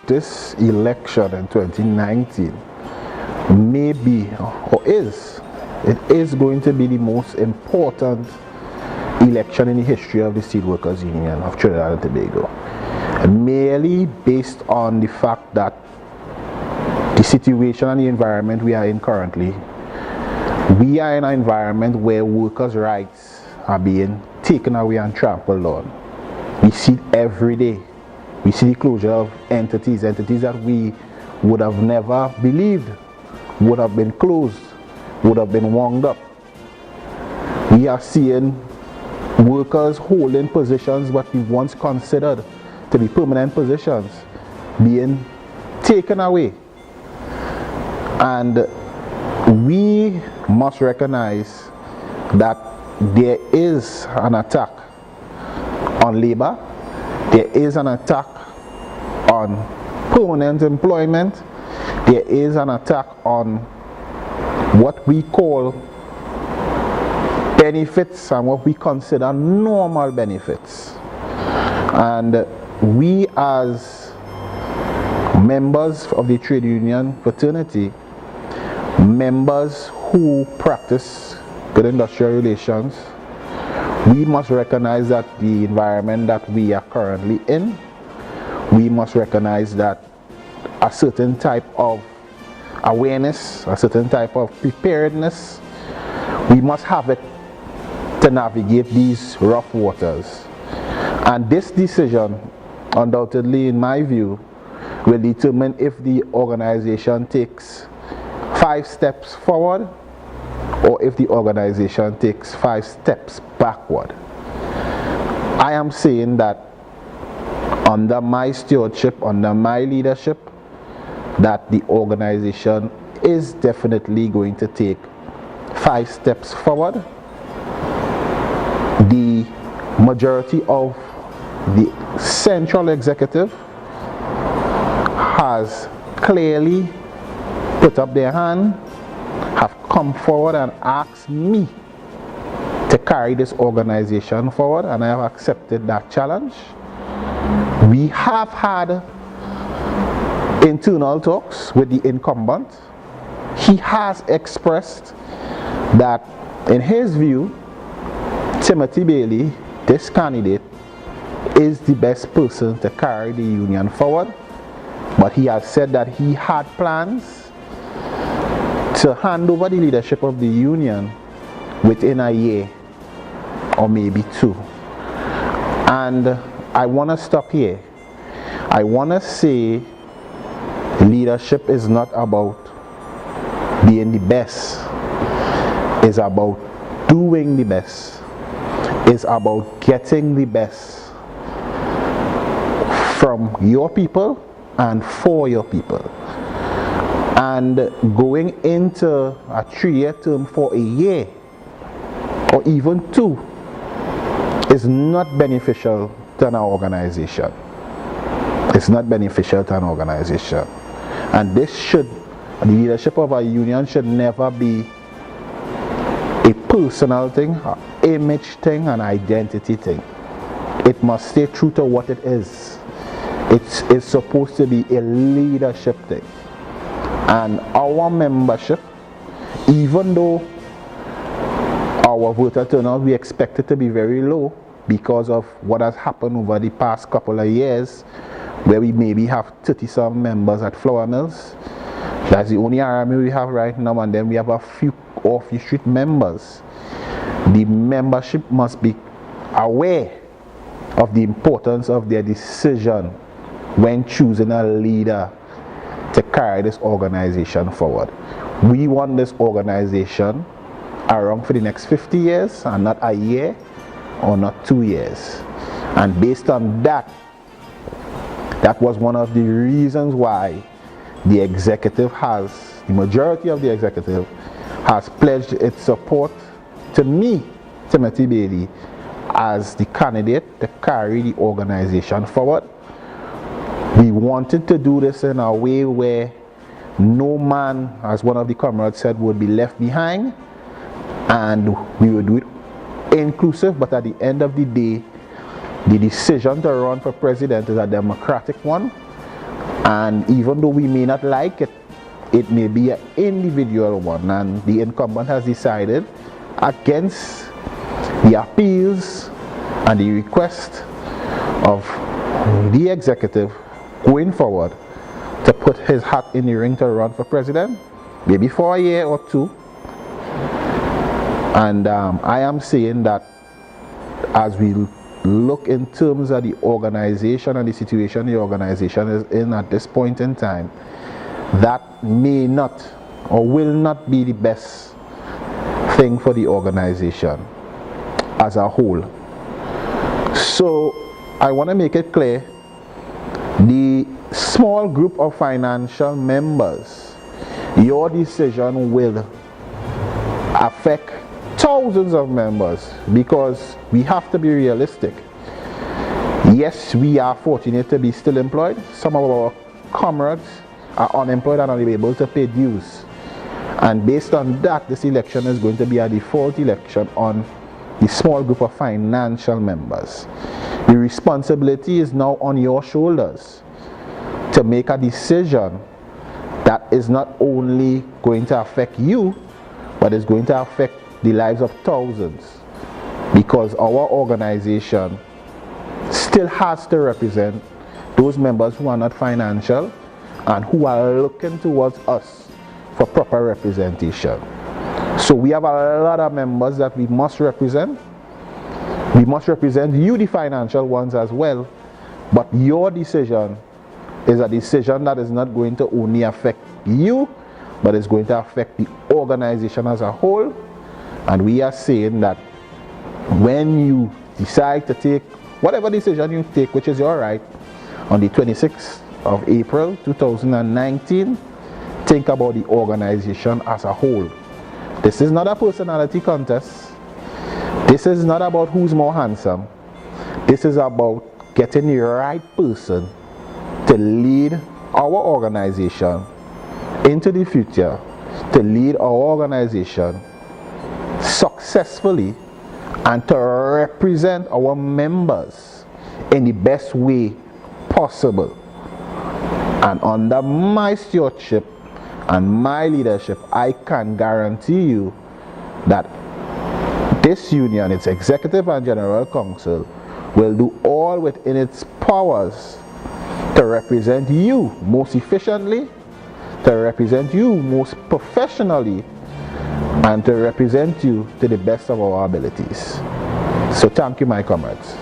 this election in 2019 may be, or is, it is going to be the most important election in the history of the Steelworkers Union of Trinidad and Tobago, merely based on the fact that the situation and the environment we are in currently, we are in an environment where workers' rights are being taken away and trampled on. We see it every day. We see the closure of entities that we would have never believed would have been closed, would have been wound up. We are seeing workers holding positions what we once considered to be permanent positions being taken away. And we must recognize that there is an attack on labor, there is an attack on permanent employment, there is an attack on what we call benefits and what we consider normal benefits. And we as members of the trade union fraternity, members who practice good industrial relations, we must recognize that the environment that we are currently in, we must recognize that a certain type of awareness, a certain type of preparedness, we must have it to navigate these rough waters. And this decision, undoubtedly in my view, will determine if the organization takes 5 steps forward or if the organization takes 5 steps backward. I am saying that under my stewardship, under my leadership, that the organization is definitely going to take 5 steps forward. The majority of the central executive has clearly put up their hand, have come forward and asked me to carry this organization forward, and I have accepted that challenge. We have had internal talks with the incumbent. He has expressed that in his view, Timothy Bailey, this candidate, is the best person to carry the union forward, but he has said that he had plans to hand over the leadership of the union within a year or maybe 2. And I want to stop here. I want to say leadership is not about being the best, it's about doing the best, it's about getting the best from your people and for your people. And going into a 3-year term for a year or even 2 is not beneficial to an organization. It's not beneficial to an organization. And this should, the leadership of a union should never be a personal thing, an image thing, an identity thing. It must stay true to what it is. It's supposed to be a leadership thing. And our membership, even though our voter turnout, we expect it to be very low because of what has happened over the past couple of years, where we maybe have 30-some members at flour mills. That's the only RMA we have right now, and then we have a few off-the-street members. The membership must be aware of the importance of their decision when choosing a leader to carry this organization forward. We want this organization around for the next 50 years and not a year or not 2 years. And based on that, that was one of the reasons why the executive has, the majority of the executive has pledged its support to me, Timothy Bailey, as the candidate to carry the organization forward. We wanted to do this in a way where no man, as one of the comrades said, would be left behind, and we would do it inclusive, but at the end of the day, the decision to run for president is a democratic one, And even though we may not like it, it may be an individual one, and the incumbent has decided against the appeals and the request of the executive going forward to put his hat in the ring to run for president, maybe for a year or two. And I am saying that as we look in terms of the organization and the situation the organization is in at this point in time, that may not or will not be the best thing for the organization as a whole. So I want to make it clear, the small group of financial members, your decision will affect thousands of members, because we have to be realistic. Yes, we are fortunate to be still employed. Some of our comrades are unemployed and unable to pay dues, and based on that, this election is going to be a default election on the small group of financial members. The responsibility is now on your shoulders to make a decision that is not only going to affect you, but is going to affect the lives of thousands, because our organization still has to represent those members who are not financial and who are looking towards us for proper representation. So we have a lot of members that we must represent. We must represent you, the financial ones, as well. But your decision is a decision that is not going to only affect you, but it's going to affect the organization as a whole. And we are saying that when you decide to take whatever decision you take, which is your right, on the 26th of April 2019, think about the organization as a whole. This is not a personality contest. This is not about who's more handsome. This is about getting the right person to lead our organization into the future, to lead our organization successfully, and to represent our members in the best way possible. And under my stewardship and my leadership, I can guarantee you that this union, its executive and general council, will do all within its powers to represent you most efficiently, to represent you most professionally, and to represent you to the best of our abilities. So thank you, my comrades.